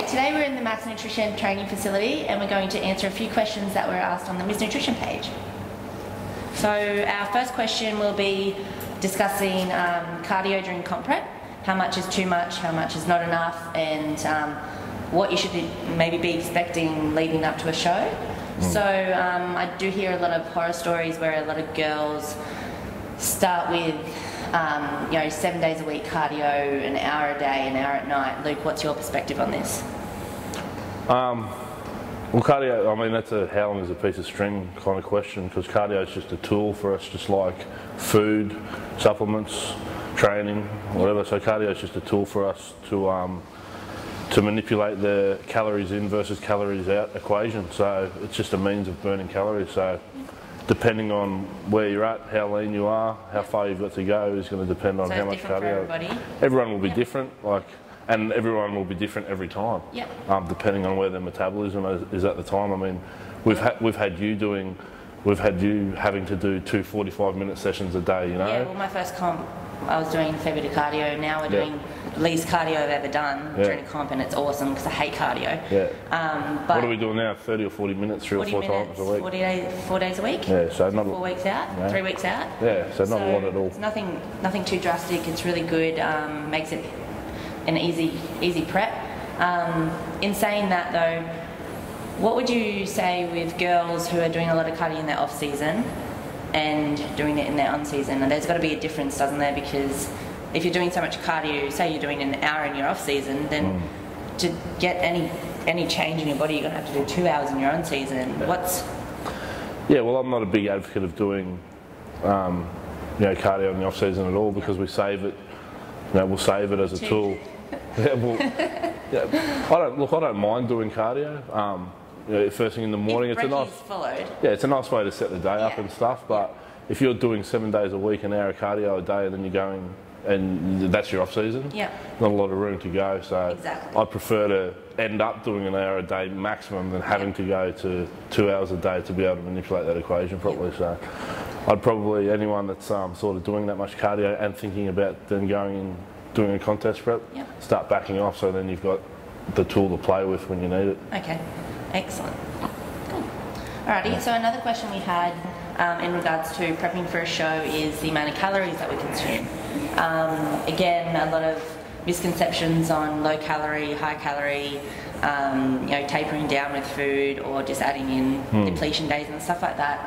Okay, today we're in the Maths Nutrition training facility and we're going to answer a few questions that were asked on the Ms Nutrition page. So our first question will be discussing cardio during comp prep. How much is too much, how much is not enough, and what you should maybe be expecting leading up to a show. So I do hear a lot of horror stories where a lot of girls start with 7 days a week cardio, an hour a day, an hour at night. Luke, what's your perspective on this? Well, cardio, I mean, that's a how long is a piece of string kind of question, because cardio is just a tool for us, just like food, supplements, training, whatever. So cardio is just a tool for us to manipulate the calories in versus calories out equation. So it's just a means of burning calories. So depending on where you're at, how lean you are, how far you've got to go is going to depend on how much cardio. Everyone will be different, and everyone will be different every time. Depending on where their metabolism is at the time. I mean, we've had you having to do 2 45-minute sessions a day. You know. Yeah. Well, my first comp, I was doing a fair bit of cardio. Now we're doing the least cardio I've ever done during a comp, and it's awesome because I hate cardio. But what are we doing now? 30 or 40 minutes, 3 or 4 times a week? 4 days a week. Yeah, so not 4 weeks out, 3 weeks out. Yeah, so not a lot at all. It's nothing too drastic. It's really good. Makes it an easy prep. In saying that though, what would you say with girls who are doing a lot of cardio in their off season and doing it in their on season? And there's got to be a difference, doesn't there? Because if you're doing so much cardio, say you're doing an hour in your off season, then to get any change in your body, you're going to have to do 2 hours in your on season. Yeah, well, I'm not a big advocate of doing cardio in the off season at all, because we save it. We'll save it as a tool. I don't mind doing cardio. First thing in the morning, it's a nice way to set the day up and stuff. But if you're doing 7 days a week, an hour of cardio a day, and then you're going, and that's your off season, not a lot of room to go. So I prefer to end up doing an hour a day maximum than having to go to 2 hours a day to be able to manipulate that equation properly. So I'd probably, anyone that's sort of doing that much cardio and thinking about then going and doing a contest prep, start backing off, so then you've got the tool to play with when you need it. Okay, excellent. Cool. Alrighty, so another question we had in regards to prepping for a show is the amount of calories that we consume. Again, a lot of misconceptions on low calorie, high calorie, tapering down with food, or just adding in depletion days and stuff like that.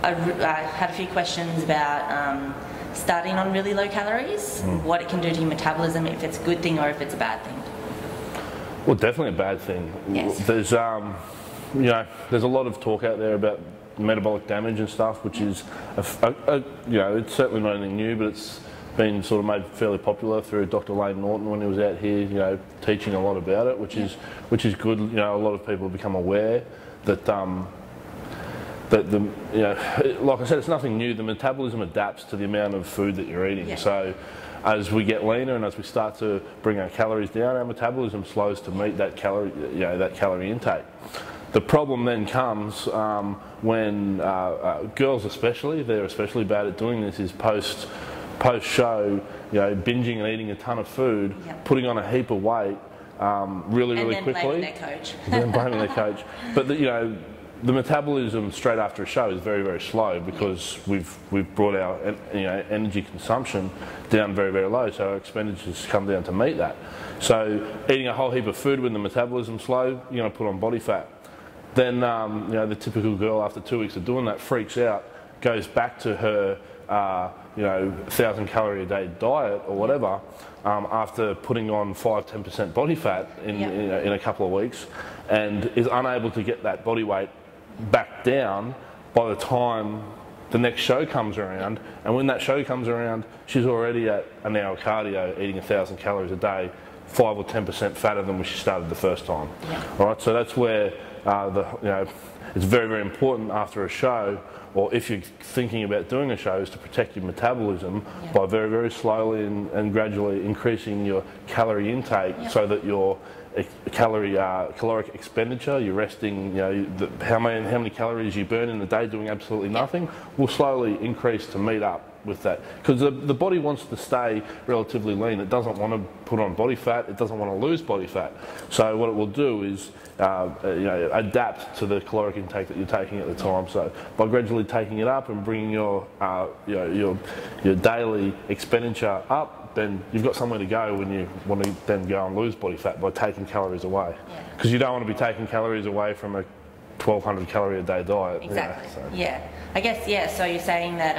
I had a few questions about starting on really low calories, what it can do to your metabolism, if it's a good thing or if it's a bad thing. Well, definitely a bad thing. Yes. There's there's a lot of talk out there about metabolic damage and stuff, which is it's certainly not anything new, but it's been sort of made fairly popular through Dr. Lane Norton when he was out here, teaching a lot about it, which is good. A lot of people have become aware that like I said, it's nothing new. The metabolism adapts to the amount of food that you're eating. So as we get leaner and as we start to bring our calories down, our metabolism slows to meet that calorie intake. The problem then comes when girls, especially, they're especially bad at doing this, is post show, binging and eating a ton of food, putting on a heap of weight really quickly. Blaming their coach. Then blaming their coach. But the metabolism straight after a show is very, very slow, because we've brought our energy consumption down very, very low, so our expenditures come down to meet that. So eating a whole heap of food when the metabolism's slow, you're going to put on body fat. Then the typical girl, after 2 weeks of doing that, freaks out, goes back to her 1,000 calorie a day diet or whatever, after putting on 5–10% body fat in a couple of weeks, and is unable to get that body weight back down by the time the next show comes around. And when that show comes around, she's already at an hour of cardio, eating 1,000 calories a day, 5 or 10% fatter than when she started the first time. All right, so that's where it's very, very important after a show, or if you're thinking about doing a show, is to protect your metabolism by very, very slowly and gradually increasing your calorie intake, so that your caloric expenditure, you're resting, how many calories you burn in the day doing absolutely nothing, will slowly increase to meet up with that, because the body wants to stay relatively lean. It doesn't want to put on body fat. It doesn't want to lose body fat. So what it will do is adapt to the caloric intake that you're taking at the time. So by gradually taking it up and bringing your daily expenditure up, then you've got somewhere to go when you want to then go and lose body fat by taking calories away. Because you don't want to be taking calories away from a 1,200 calorie a day diet. Exactly. Yeah. I guess, yeah, so you're saying that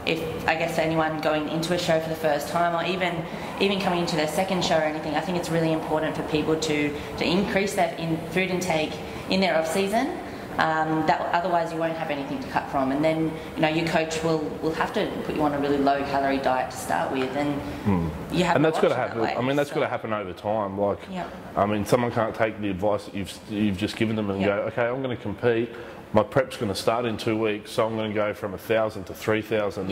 if, I guess, anyone going into a show for the first time, or even coming into their second show or anything, I think it's really important for people to increase that food intake in their off season. That otherwise you won't have anything to cut from, and then your coach will have to put you on a really low calorie diet to start with, and you have. And that's got to happen. I mean, that's got to happen over time. Like, I mean, someone can't take the advice that you've just given them and go, okay, I'm going to compete. My prep's going to start in 2 weeks, so I'm going to go from 1,000 to 3,000,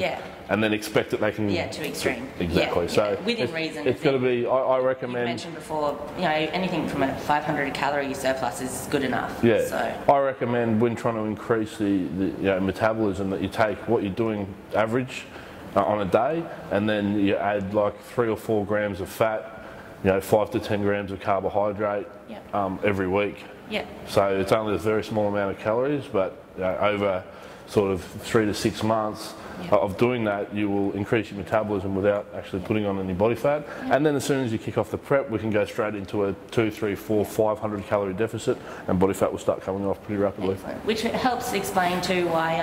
and then expect that they can. Yeah, too extreme. Exactly. So within reason. It's got to be. I recommend. You mentioned before, anything from a 500 calorie surplus is good enough. Yeah. So I recommend when trying to increase the metabolism that you take what you're doing average on a day, and then you add like 3 or 4 grams of fat, 5 to 10 grams of carbohydrate every week. Yeah. So it's only a very small amount of calories, but over sort of 3 to 6 months of doing that, you will increase your metabolism without actually putting on any body fat. And then as soon as you kick off the prep, we can go straight into a 2, 3, 4, 500 calorie deficit, and body fat will start coming off pretty rapidly. Excellent. Which helps explain too why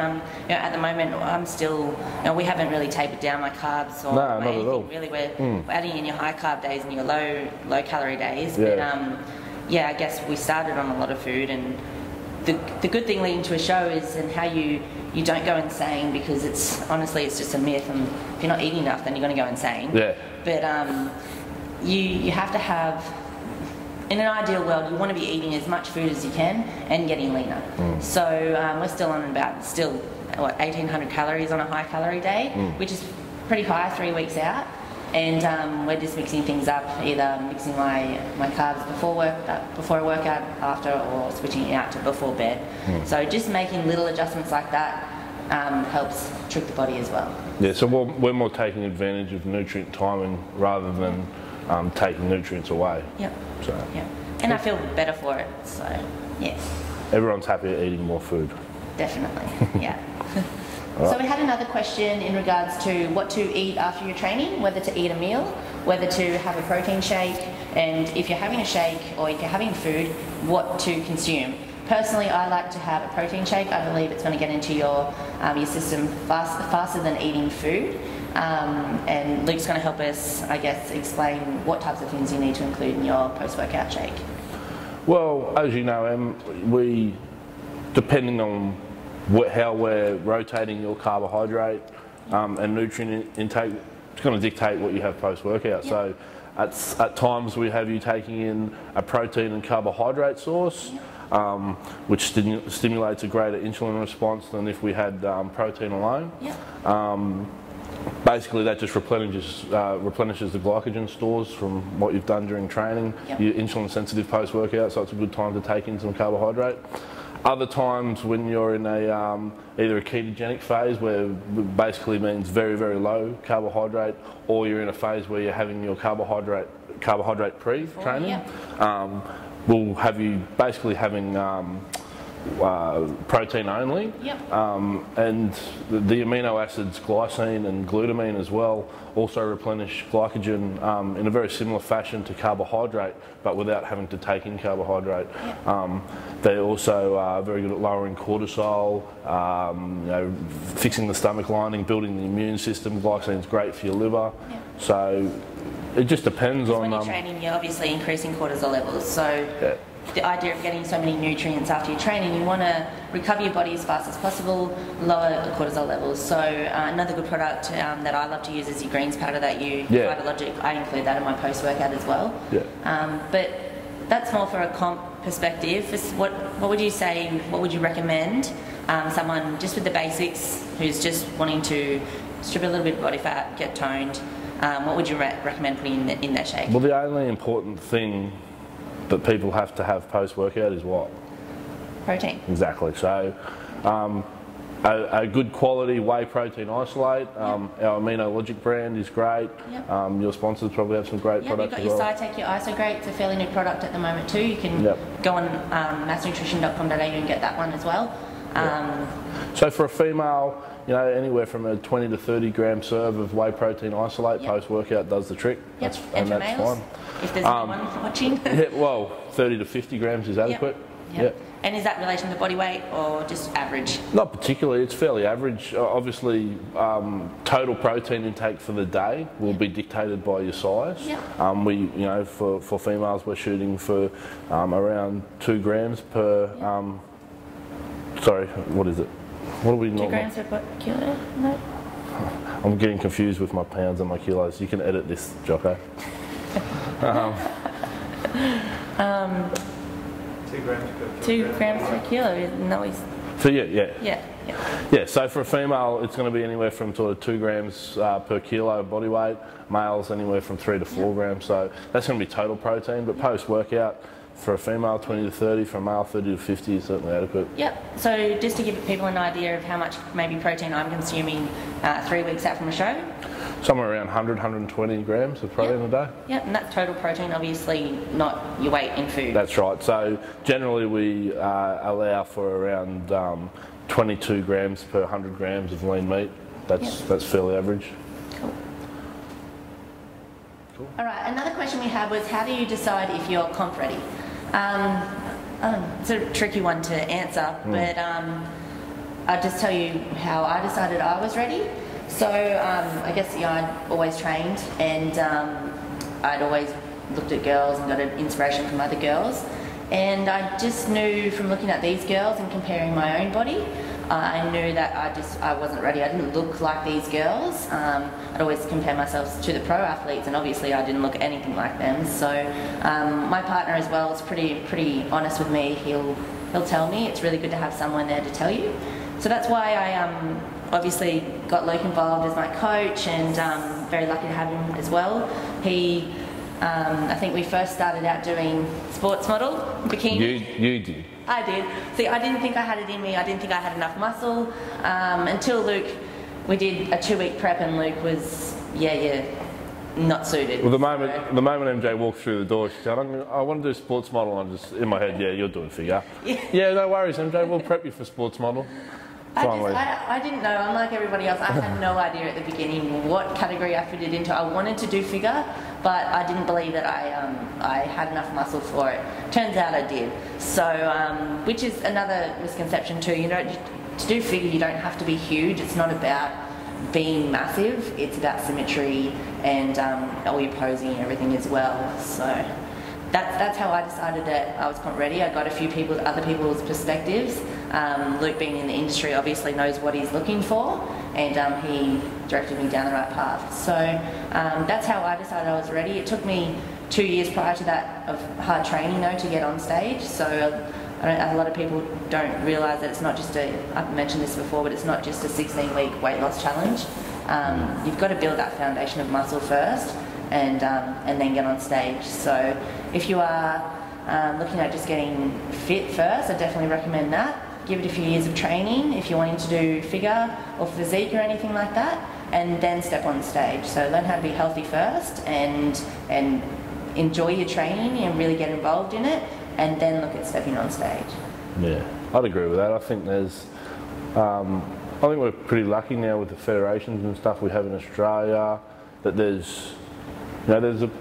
at the moment I'm still, we haven't really tapered down my carbs or not at all. Really, we're adding in your high carb days and your low calorie days. But I guess we started on a lot of food, and the good thing leading to a show is and how you don't go insane, because it's just a myth, and if you're not eating enough then you're going to go insane. Yeah. But you have to have, in an ideal world, you want to be eating as much food as you can and getting leaner. So we're still on about 1,800 calories on a high calorie day, which is pretty high 3 weeks out. And we're just mixing things up, either mixing my carbs before a workout, after, or switching it out to before bed. So just making little adjustments like that helps trick the body as well. Yeah, so we're more taking advantage of nutrient timing rather than taking nutrients away. Yep. So. Yeah. And I feel better for it, so yes. Everyone's happy eating more food. Definitely, yeah. So we had another question in regards to what to eat after your training, whether to eat a meal, whether to have a protein shake, and if you're having a shake or if you're having food, what to consume. Personally, I like to have a protein shake. I believe it's going to get into your system faster than eating food. And Luke's going to help us, I guess, explain what types of things you need to include in your post-workout shake. Well, as you know, Em, we, depending on how we're rotating your carbohydrate and nutrient intake, it's going to dictate what you have post-workout. So at times we have you taking in a protein and carbohydrate source, which stimulates a greater insulin response than if we had protein alone. Basically that just replenishes the glycogen stores from what you've done during training. You're insulin sensitive post-workout, so it's a good time to take in some carbohydrate. Other times when you're in either a ketogenic phase, where it basically means very, very low carbohydrate, or you're in a phase where you're having your carbohydrate pre-training, we'll have you basically having protein only, and the amino acids glycine and glutamine as well also replenish glycogen in a very similar fashion to carbohydrate, but without having to take in carbohydrate. They also are very good at lowering cortisol, fixing the stomach lining, building the immune system. Glycine's great for your liver. So it just depends on. When you're training, you're obviously increasing cortisol levels. So the idea of getting so many nutrients after your training, you want to recover your body as fast as possible, lower the cortisol levels. So another good product that I love to use is your greens powder that you Vitalogic. I include that in my post-workout as well. But that's more for a comp perspective. What would you say, what would you recommend someone just with the basics who's just wanting to strip a little bit of body fat, get toned, what would you recommend putting in their shake? Well, the only important thing that people have to have post-workout is what? Protein. Exactly. So a good quality whey protein isolate. Our Amino Logic brand is great. Your sponsors probably have some great products as well. You've got your SciTech, your IsoGreat. It's a fairly new product at the moment too. You can go on massnutrition.com.au and get that one as well. So for a female, you know, anywhere from a 20 to 30 gram serve of whey protein isolate post-workout does the trick. And for that's males, fine. if there's anyone watching. Well, 30 to 50 grams is adequate. And is that in relation to body weight or just average? Not particularly, it's fairly average. Obviously, total protein intake for the day will be dictated by your size. We, you know, for females, we're shooting for around 2 grams per. Sorry, what is it? What are we? 2 grams per kilo? No. I'm getting confused with my pounds and my kilos. You can edit this, Jocko. 2 grams per kilo. No, so yeah. So for a female, it's going to be anywhere from sort of 2 grams per kilo body weight. Males anywhere from 3 to 4 grams. So that's going to be total protein. But post workout, for a female 20 to 30, for a male 30 to 50 is certainly adequate. So just to give people an idea of how much maybe protein I'm consuming 3 weeks out from a show. Somewhere around 100, 120 grams of protein a day. And that's total protein, obviously not your weight in food. That's right. So generally we allow for around 22 grams per 100 grams of lean meat. That's fairly average. Cool. All right, another question we had was, how do you decide if you're comp ready? It's a tricky one to answer, but I'll just tell you how I decided I was ready. So I guess I'd always trained, and I'd always looked at girls and got an inspiration from other girls, and I just knew from looking at these girls and comparing my own body, I knew that I wasn't ready. I didn't look like these girls. I'd always compare myself to the pro athletes, and obviously I didn't look anything like them. So my partner as well is pretty honest with me. He'll tell me. It's really good to have someone there to tell you. So that's why I obviously got Luke involved as my coach, and very lucky to have him as well. He, I think we first started out doing sports model, bikini. You did. I did. See, I didn't think I had it in me. I didn't think I had enough muscle until Luke. We did a 2-week prep, and Luke was not suited. Well, the moment MJ walked through the door, she said, "I want to do sports model." And I'm just in my head, you're doing figure. Yeah, no worries, MJ. We'll prep you for sports model. I didn't know. Unlike everybody else, I had no idea at the beginning what category I fitted into. I wanted to do figure, but I didn't believe that I had enough muscle for it. Turns out I did. So, which is another misconception too. To do figure, you don't have to be huge. It's not about being massive. It's about symmetry and all your posing and everything as well. So that's how I decided that I was comp ready. I got a few other people's perspectives. Luke, being in the industry, obviously knows what he's looking for, and he directed me down the right path. So that's how I decided I was ready. It took me 2 years prior to that of hard training though to get on stage. So a lot of people don't realise that it's not just I've mentioned this before, but it's not just a 16-week weight loss challenge. You've got to build that foundation of muscle first, and then get on stage. So if you are looking at just getting fit first, I definitely recommend that. Give it a few years of training if you're wanting to do figure or physique or anything like that, and then step on stage. So learn how to be healthy first, and enjoy your training and really get involved in it, and then look at stepping on stage. Yeah, I'd agree with that. I think I think we're pretty lucky now with the federations and stuff we have in Australia, that there's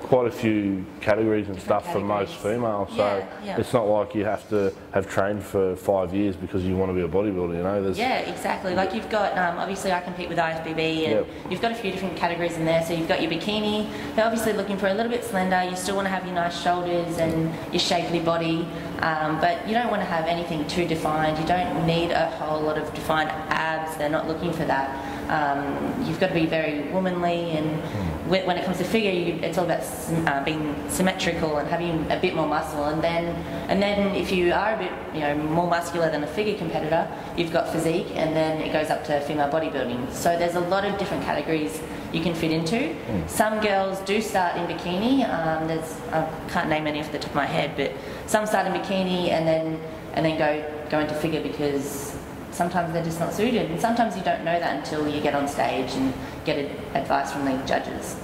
quite a few categories and stuff for most females, so it's not like you have to have trained for 5 years because you want to be a bodybuilder, exactly. Like you've got, obviously I compete with IFBB, and you've got a few different categories in there. So you've got your bikini, you're obviously looking for a little bit slender, you still want to have your nice shoulders and your shapely body, but you don't want to have anything too defined. You don't need a whole lot of defined abs, they're not looking for that. You've got to be very womanly, and when it comes to figure, it's all about being symmetrical and having a bit more muscle. And then if you are a bit more muscular than a figure competitor, you've got physique, and then it goes up to female bodybuilding. So there's a lot of different categories you can fit into. Some girls do start in bikini. I can't name any off the top of my head, but some start in bikini and then go into figure because sometimes they're just not suited, and sometimes you don't know that until you get on stage and get advice from the judges.